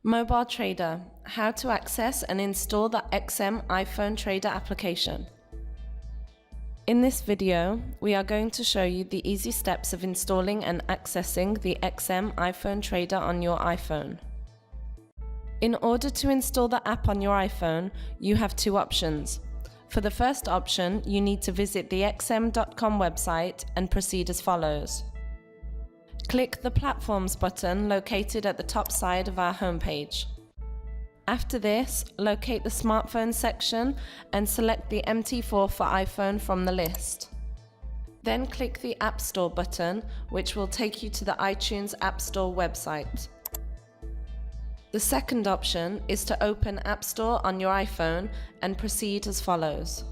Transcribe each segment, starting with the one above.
Mobile Trader, how to access and install the XM iPhone Trader application. In this video, we are going to show you the easy steps of installing and accessing the XM iPhone Trader on your iPhone. In order to install the app on your iPhone, you have two options. For the first option, you need to visit the xm.com website and proceed as follows. Click the Platforms button located at the top side of our homepage. After this, locate the smartphone section and select the MT4 for iPhone from the list. Then click the App Store button, which will take you to the iTunes App Store website. The second option is to open App Store on your iPhone and proceed as follows.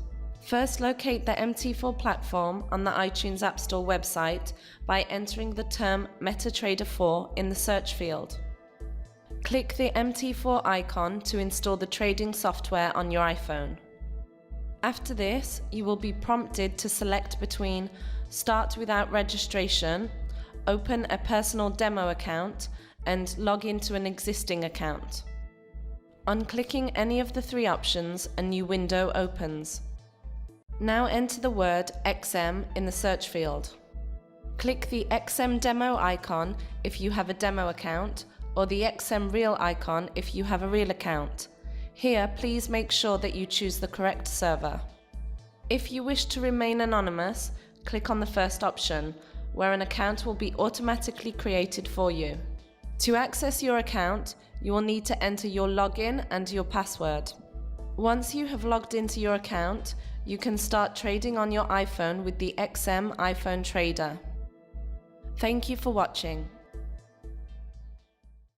First, locate the MT4 platform on the iTunes App Store website by entering the term MetaTrader 4 in the search field. Click the MT4 icon to install the trading software on your iPhone. After this, you will be prompted to select between Start without registration, Open a personal demo account, and log into an existing account. On clicking any of the three options, a new window opens. Now enter the word XM in the search field. Click the XM Demo icon if you have a demo account, or the XM Real icon if you have a real account. Here, please make sure that you choose the correct server. If you wish to remain anonymous, click on the first option, where an account will be automatically created for you. To access your account, you will need to enter your login and your password. Once you have logged into your account, you can start trading on your iPhone with the XM iPhone Trader. Thank you for watching.